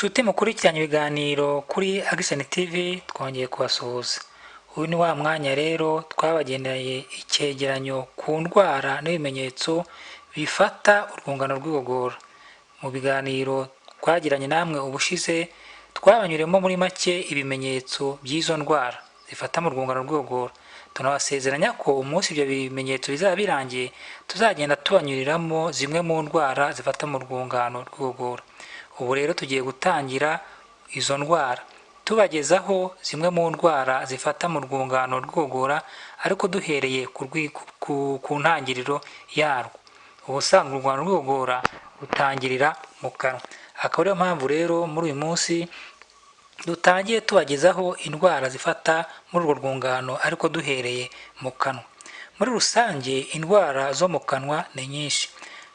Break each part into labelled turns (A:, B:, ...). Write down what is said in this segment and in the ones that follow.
A: Nshuti mukurikiranye ibiganiro kuri Action TV twongeye kubasuhuza. Uyu ni wa mwanya rero twabageneye icyegeranyo ku ndwara n'ibimenyetso bifata urwungano rw'igogora. Mu biganiro twagiranye namwe ubushize twabanyuremo muri make ibimenyetso by'izo ndwara zifata mu rwungano rw'igogora. Tunabasezeranya ko umunsi ibyo bimenyetso bizaba birangiye tuzagenda tubanyuriramo zimwe mu ndwara zifata mu rwungano rw'igogora. Ubu rero tugiye gutangira izo ndwara tubagezaho zimwe mu ndwara zifata mu rwungano rw'igogora, ariko duhereye ku ntangiriro yarwo. Ubusanzwe urwungano rw'igogora rutangirira mu kanwa. Akaba ariyo mpamvu rero muri uyu munsi dutangiye tubagezaho indwara zifata muri urwo rwungano ariko duhereye mu kanwa. Muri rusange indwara zo mu kanwa ni nyinshi.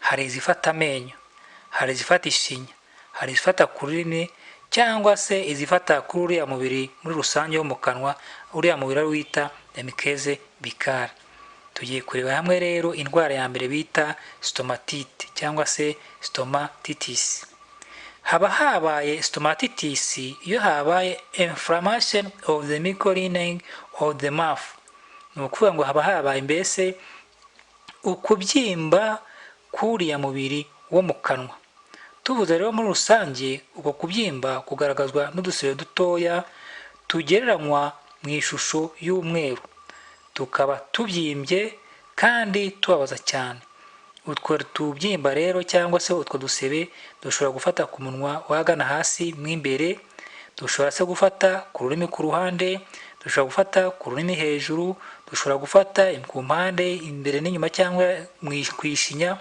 A: Hari izifata amenyo, hari izifata ishinya, hari izifata ku rurimi, cyangwa se izifata kuri uriya mubiri muri rusange wo mu kanwa, uriya mubiri ari wita muqueuse buccale. Tugiye kureba hamwe rero indwara ya mbere bita stomatite cyangwa se stomatitis. Haba habaye stomatitis iyo habaye inflammation of the mucous lining of the mouth. Ni ukuvuga ngo haba habaye mbese ukubyimba kuriya mubiri wo mu kanwa. Tuvuze rero muri rusange uko kubyimba kugaragazwa n'udusebe dutoya tugereranywa mu ishusho y'umweru, tukaba tubyimbye kandi tubabaza cyane. Utwo tubyimba rero cyangwa se utwo dusebe dushobora gufata ku munwa wagana hasi mu imbere, dushobora se gufata ku rurimi ku ruhande, dushobora gufata ku rurimi hejuru, dushobora gufata ku mpande imbere n'inyuma cyangwa ku ishinya,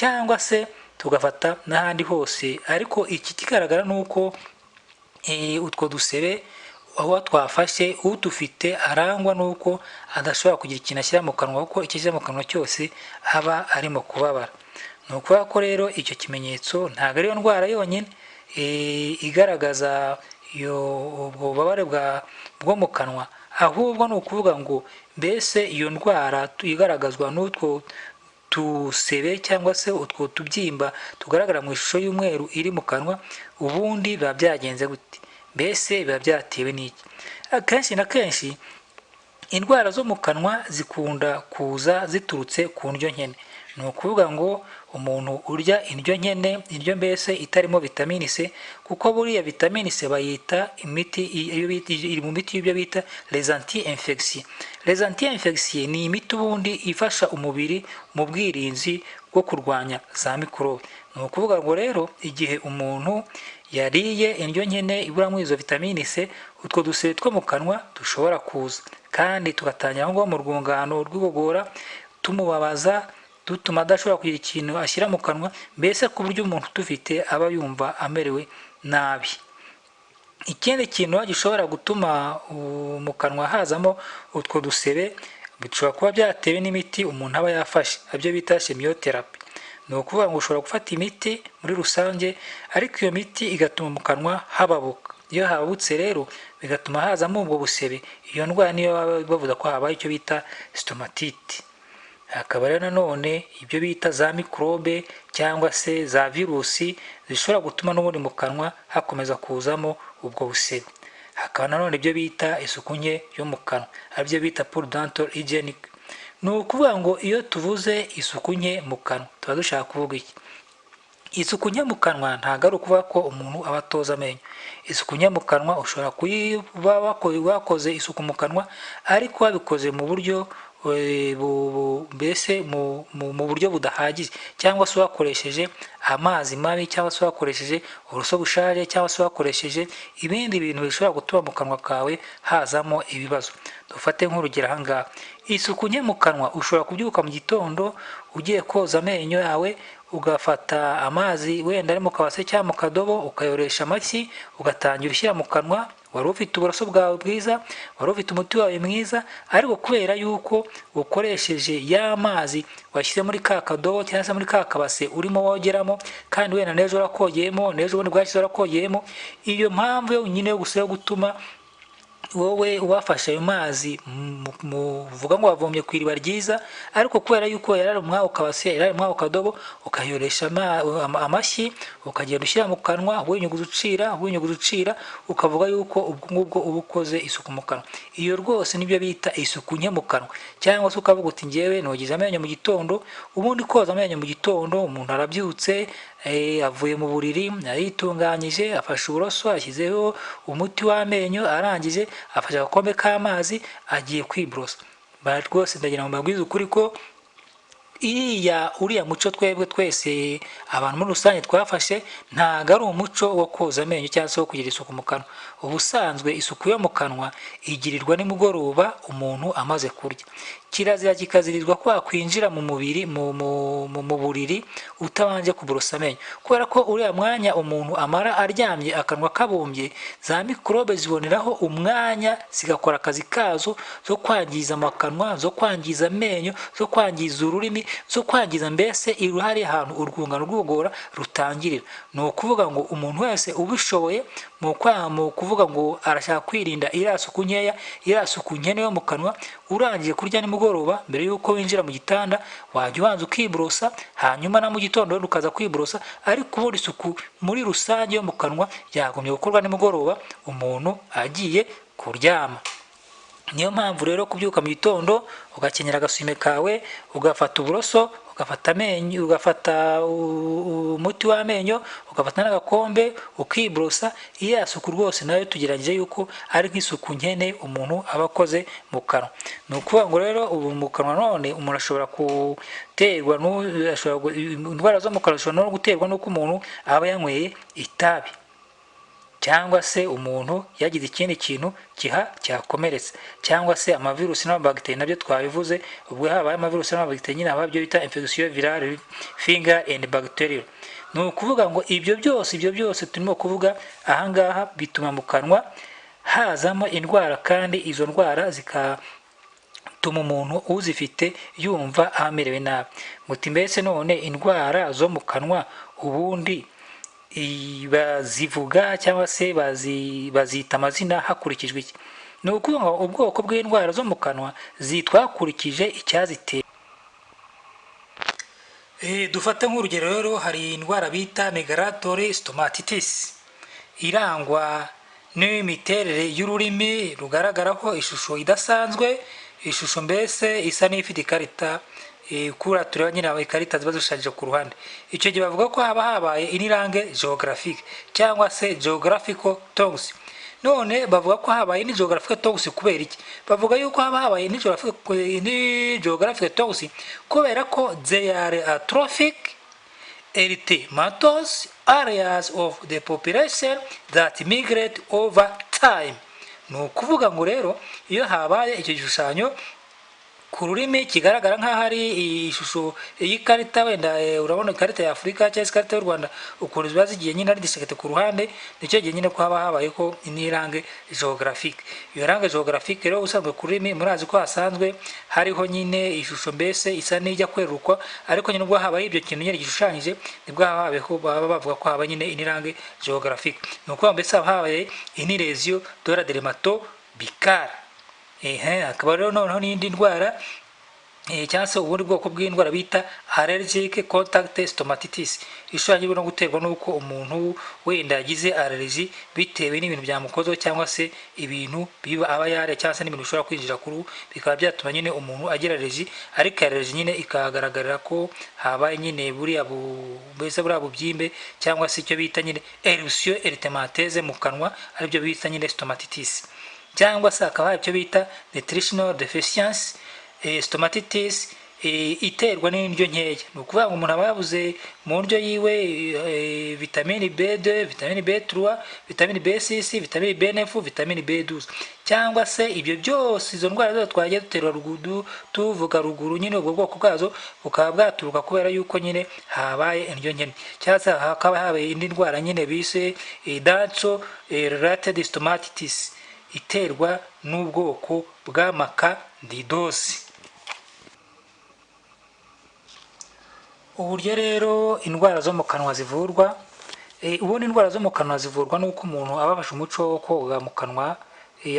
A: cyangwa se tugafata n'ahandi hose. Ariko iki kigaragara ni uko utwo dusebe aho twafashe udufite arangwa nuko adashobora kugira ikintu ashyira mu kanwa, kuko icyo ashyira mu kanwa cyose aba arimo kubabara. Ni ukuvuga ko rero icyo kimenyetso ntabwo ariyo ndwara yonyine igaragaza ubwo bubabare bwo mu kanwa, ahubwo ni ukuvuga ngo mbese iyo ndwara igaragazwa n'utwo tusebe cyangwa se utwo tubyimba tugaragara mu ishusho y'umweru iri mu kanwa, ubundi biba byagenze gute? Mbese biba byatewe n'iki? Akenshi na kenshi indwara zo mu kanwa zikunda kuza ziturutse ku ndyo nkene. Ni ukuvuga ngo umuntu urya indyo nkene, indyo mbese itarimo vitamine C, kuko buriya vitamine C bayita imiti, iri mu miti y'ibyo bita les anti-infectieux. Les anti-infectieux ni imiti ubundi ifasha umubiri mu bwirinzi bwo kurwanya za mikorobe. Ni ukuvuga ngo rero igihe umuntu yariye indyo nkene iburamo izo vitamine C, utwo dusebe two mu kanwa dushobora kuza kandi tugatangira aho ngaho mu rwungano rw'igogora tumubabaza, dutuma adashobora kugira ikintu ashyira mu kanwa, mbese ku buryo umuntu utufite aba yumva amerewe nabi. Ikindi kintu gishobora gutuma mu kanwa hazamo utwo dusebe bishobora kuba byatewe n'imiti umuntu aba yafashe, ibyo bita chimiotherapy. Ni ukuvuga ngo ushobora gufata imiti muri rusange, ariko iyo miti igatuma mu kanwa hababuka. Iyo hababutse rero bigatuma hazamo ubwo busebe. Iyo ndwara niyo bavuga ko habaye icyo bita stomatite. Hakaba rero nanone ibyo bita za mikorobe cyangwa se za virusi zishobora gutuma n'ubundi mu kanwa hakomeza kuzamo ubwo busebe. Hakaba nanone ibyo bita isuku nke yo mu kanwa, aribyo bita poor dental hygiene. Ni ukuvuga ngo iyo tuvuze isuku nke mu kanwa tuba dushaka kuvuga iki? Isuku nke mu kanwa ntabwo ari ukuvuga ko umuntu aba atoza amenyo. Isuku nke mu kanwa ushobora kuba wakoze isuku mu kanwa ariko wabikoze mu buryo mbese mu buryo budahagije, cyangwa se wakoresheje amazi mabi, cyangwa se wakoresheje uburoso bushaje, cyangwa se wakoresheje ibindi bintu bishobora gutuma mu kanwa kawe hazamo ibibazo. Dufate nk'urugero aha ngaha, isuku nke mu kanwa ushobora kubyuka mu gitondo ugiye koza amenyo yawe, ugafata amazi wenda ari mu kabase cyangwa mu kadobo ukayoresha amashyi, ugatangira ushyira mu kanwa. Wari ufite uburoso bwawe bwiza, wari ufite umuti wawe mwiza, ariko kubera yuko ukoresheje ya mazi washyize muri ka kadobo cyangwa se muri ka kabase urimo wogeramo, kandi wenda n'ejo warakogeyemo, n'ejo bundi bwashyize warakogeyemo, iyo mpamvu yonyine yo gusa yo gutuma wowe ubafashe ayo mazi muvuga ngo wavomye ku iriba ryiza, ariko kubera yuko yarari umwaho ukabase, yarari umwaho kadobo, ukayoresha amashyi, ukagenda ushyira mu kanwa, winyuguza ucira, ukavuga yuko ubwo ngubwo uba ukoze isuku mu kanwa. Iyo rwose nibyo bita isuku nke mu kanwa. Cyangwa se ukavuga uti njyewe nogize amenyo mu gitondo. Ubundi koza amenyo mu gitondo, umuntu arabyutse, avuye mu buriri, aritunganyije, afashe uburoso, ashyizeho umuti w'amenyo, arangije afashe agakombe k'amazi, agiye kwiborosa. Rwose ndagira ngo mbabwize ukuri ko uriya muco twebwe twese abantu muri rusange twafashe ntago ari umuco wo koza amenyo cyangwa se wo kugira isuku mu kanwa. Ubusanzwe isuku yo mu kanwa igirirwa nimugoroba umuntu amaze kurya. Kirazira kikazirizwa ko wakwinjira mu mubiri mu buriri utabanje kuborosa amenyo, kubera ko uriya mwanya umuntu amara aryamye akanwa kabumbye, za mikorobe ziboneraho umwanya zigakora akazi kazo zo kwangiza amakanwa, zo kwangiza amenyo, zo kwangiza ururimi, zo kwangiza mbese iruhari ahantu urwungano rw'ugogora rutangirira. Ni ukuvuga ngo umuntu wese ubishoboye mu kuvuga ngo arashaka kwirinda iriya suku nkeya, iriya suku nkene yo mu kanwa, urangije kurya nimugoroba mbere yuko winjira mu gitanda wajya ubanza ukiborosa, hanyuma na mu gitondo ukaza kwiborosa. Ariko ubundi isuku muri rusange yo mu kanwa yagombye gukorwa nimugoroba umuntu agiye kuryama. Niyo mpamvu rero kubyuka mu gitondo ugakenyera agasume kawe, ugafata uburoso, ugafata amenyo, ugafata umuti w'amenyo, ugafata n'agakombe ukiborosa. Iya suku rwose nayo tugeragije yuko ari nk'isuku nkene umuntu aba akoze mu kanwa. Ni ukuvuga ngo rero ubu mu kanwa none umuntu ashobora guterwa indwara zo mu kanwa zishobora no guterwa n'uko umuntu aba yanyweye itabi, cyangwa se umuntu yagize ikindi kintu cyakomeretse, cyangwa se amavirusi n'amabagiteri nabyo twabivuze. Ubwo habaye amavirusi n'amabagiteri nyine haba ibyo bita infection virale fungal and bacterial. Ni ukuvuga ngo ibyo byose turimo kuvuga ahangaha bituma mu kanwa hazamo indwara, kandi izo ndwara zikatuma umuntu uzifite yumva amerewe nabi. Muti mbese none indwara zo mu kanwa ubundi bazivuga cyangwa se bazita amazina hakurikijwe iki? Ni ukuvuga ngo ubwoko bw'indwara zo mu kanwa zitwa hakurikije icyazitera. Dufate nk'urugero rero, hari indwara bita migratory stomatitis irangwa n'imiterere y'ururimi rugaragaraho ishusho idasanzwe, ishusho mbese isa n'ifite ikarita kura tureba nyine ikarita ziba zishushanyije ku ruhande. Icyo gihe bavuga ko haba habaye inirange geographique cyangwa se geographical tongues. None bavuga ko habaye ni geographical tongues kubera iki? Bavuga yuko haba habaye ni geographical tongues kubera ko they are atrophic erythematous areas of the population that migrate over time. Ni ukuvuga ngo rero iyo habaye icyo gishushanyo ku rurimi kigaragara nk'aho ari ishusho y'ikarita, wenda urabona ikarita ya Afurika cyangwa ikarita y'u Rwanda ukuntu ziba zigiye nyine ari disekete ku ruhande, nicyo gihe nyine ko haba habayeho inirange geographique. Iyo range geographique rero usanzwe ku rurimi murazi ko hasanzwe hariho nyine ishusho mbese isa n'ijya kwerurukwa, ariko nyine ubwo habaye ibyo kintu nyine gishushanyije nibwo habayeho baba bavuga ko haba nyine inirange geographique. Ni ukuvuga mbese haba habaye iniresio de la dermato bicale. Hakaba rero noneho n'indi ndwara cyangwa se ubundi bwoko bw'indwara bita allergic contact stomatitis, ishobora no guterwa n'uko umuntu wenda yagize allergy bitewe n'ibintu byamukozeho cyangwa se ibintu biba aba yare cyangwa se n'ibintu bishobora kwinjira ku ruhu, bikaba byatuma nyine umuntu agira allergy. Ariko allergy nyine ikagaragarira ko habaye nyine buriya bubyimbe cyangwa se icyo bita nyine eruption erythematese mu kanwa, aribyo bita nyine stomatitis. Cyangwa se akaba icyo bita nutritional deficiency stomatitis iterwa n'indyo nkeya. Ni ukuvuga ngo umuntu aba yabuze mu ndyo yiwe vitamine B2, vitamine B3, vitamine B6, vitamine B9, vitamine B12. Cyangwa se ibyo byose izo ndwara zose twagiye duterwa tuvuga ruguru, nyine ubwo bwoko bwazo bukaba bwaturuka kubera yuko nyine habaye indyo nkene. Cyangwa se hakaba habaye indi ndwara nyine bise dental related stomatitis iterwa n'ubwoko bw'amakandidose. Uburyo rero indwara zo mu kanwa zivurwa, ubundi indwara zo mu kanwa zivurwa n'uko umuntu aba afashe umuco wo koga mu kanwa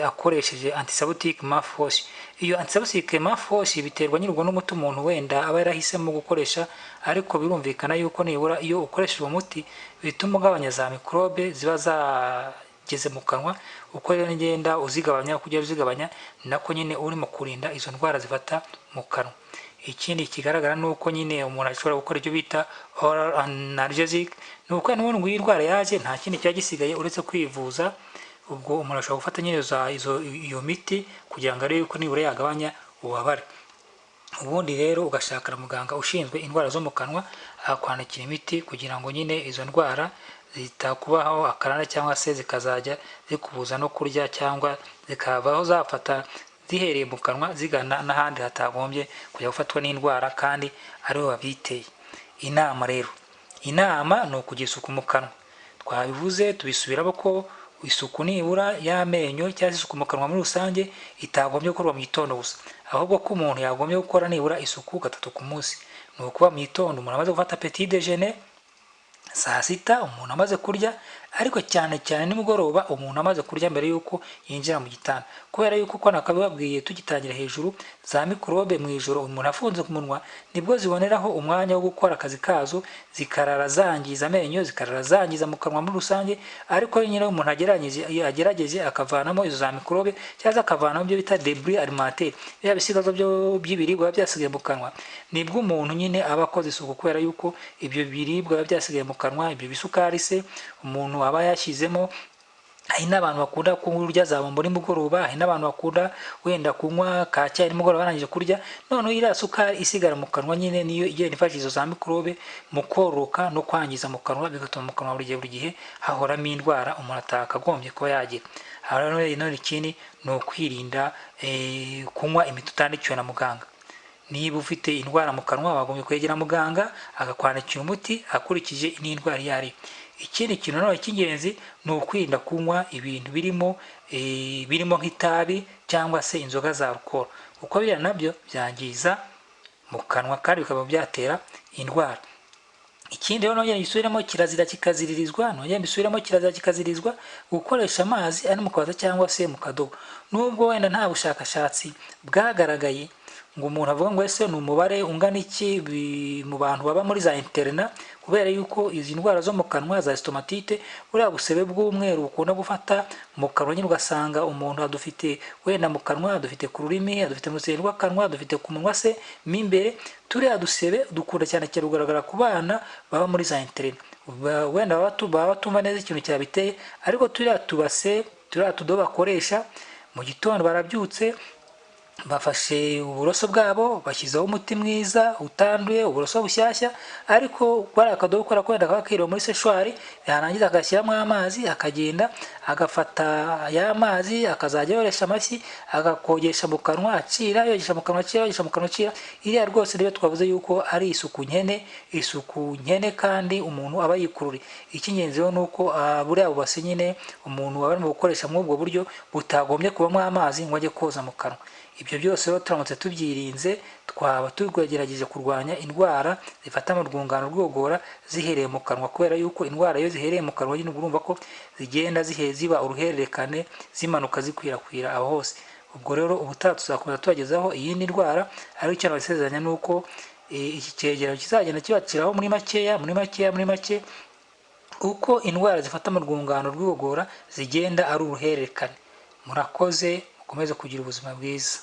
A: akoresheje antiseptic mouthwash. Iyo antiseptic mouthwash biterwa nyir'ubwo n'umuti umuntu wenda aba yarahisemo gukoresha, ariko birumvikana yuko nibura iyo ukoresheje uwo muti bituma ugabanya za mikorobe ziba zageze mu kanwa. Uko rero ngenda uzigabanya kujya uzigabanya, nako nyine urimo kurinda izo ndwara zifata mu kanwa. Ikindi kigaragara nuko nyine umuntu ashobora gukora ibyo bita oral analgesic, nuko n'ubundi ngo iyi ndwara yaje nta kindi cyari gisigaye uretse kwivuza. Ubwo umuntu ashobora gufata nyine iyo miti kugira ngo arebe yuko nibura yagabanya ububabare. Ubundi rero ugashaka na muganga ushinzwe indwara zo mu kanwa akwandikira imiti kugira ngo nyine izo ndwara zitakubaho akarande, cyangwa se zikazajya zikubuza no kurya, cyangwa zikabaho zafata zihereye mu kanwa zigana n'ahandi hatagombye kujya gufatwa n'indwara kandi aribo babiteye. Inama rero, inama ni ukugira isuku mu kanwa. Twabivuze tubisubiramo ko isuku nibura y'amenyo cyangwa isuku mu kanwa muri rusange itagombye gukorwa mu gitondo gusa, ahubwo ko umuntu yagombye gukora nibura isuku 3 ku munsi. Ni ukuba mu gitondo umuntu amaze gufata petit déjeuner, saa sita umuntu amaze kurya, ariko cyane cyane nimugoroba umuntu amaze kurya mbere yuko yinjira mu gitanda, kubera yuko uko nakabibabwiye tugitangira hejuru, za mikorobe mu ijoro umuntu afunze ku munwa nibwo ziboneraho umwanya wo gukora akazi kazo, zikarara zangiza amenyo, zikarara zangiza mu kanwa muri rusange. Ariko nyine umuntu agerageje akavanamo izo za mikorobe, cyangwa akavanamo ibyo bita debris alimentaire, bya bisigazo by'ibiribwa byasigaye mu kanwa, nibwo umuntu nyine aba akoze isuku, kubera yuko ibyo biribwa byasigaye mu kanwa, ibyo bisukari se umuntu aba yashyizemo. Hari n'abantu bakunda kurya za bombo nimugoroba, hari n'abantu bakunda wenda kunywa ka cyayi nimugoroba barangije kurya, none iriya sukari isigara mu kanwa nyine niyo igenda ifasha izo za mikorobe mu kororoka no kwangiza mu kanwa, bigatuma mu kanwa buri gihe hahoramo indwara umuntu atakagombye kuba yagira. None ikindi ni ukwirinda kunywa imiti utandikiwe na muganga. Niba ufite indwara mu kanwa wagombye kwegera muganga akakwandikira umuti akurikije n'indwara iyo ari. Ikindi kintu nawe cy'ingenzi ni ukwirinda kunywa ibintu birimo nk'itabi cyangwa se inzoga za alcohol, kuko biriya nabyo byangiza mu kanwa kandi bikaba byatera indwara. Ikindi rero nongera gisubiramo kirazira kikazirizwa gukoresha amazi ari mu kabaza cyangwa se mu kadobo. Nubwo wenda nta bushakashatsi bwagaragaye ngo umuntu avuga ngo ese ni umubare ungana iki mu bantu baba muri za interna, kubera yuko izi ndwara zo mu kanwa za stomatite, buriya busebe bw'umweru bukunda gufata mu kanwa nyine, ugasanga umuntu adufite wenda mu kanwa, adufite ku rurimi, adufite mu rusenda rw'akanwa, adufite ku munwa se mo imbere. Turiya dusebe dukunda cyane kugaragara ku bana baba muri za interna, wenda baba batumva neza ikintu cyabiteye, ariko turiya tudobo bakoresha mu gitondo barabyutse, bafashe uburoso bwabo bashyizeho umuti mwiza utanduye, uburoso bushyashya, ariko bari akadobo kora kwenda kakiriwe muri seshwari, yarangiza agashyiramo amazi, akagenda agafata ya mazi akazajya yoresha amashyi, agakogesha mu kanwa acira, yogesha mu kanwa acira, yogesha mu kanwa acira. Iriya rwose niyo twavuze yuko ari isuku nkene kandi umuntu aba yikururi. Icy'ingenzi rero nuko buriya bubase nyine umuntu aba arimo gukoresha muri ubwo buryo butagombye kubamo amazi ngo ajye koza mu kanwa. Ibyo byose rero turamutse tubyirinze, twaba twagerageje kurwanya indwara zifata mu rwungano rw'igogora zihereye mu kanwa, kubera yuko indwara iyo zihereye mu kanwa nyine urumva ko zigenda ziba uruhererekane, zimanuka zikwirakwira aho hose. Ubwo rero ubutaha tuzakomeza tubagezaho iyindi ndwara, ariko icyo nabasezeranya ni uko iki cyegeranyo kizagenda kibaciraho muri make uko indwara zifata mu rwungano rw'igogora zigenda ari uruhererekane. Murakoze, mukomeze kugira ubuzima bwiza.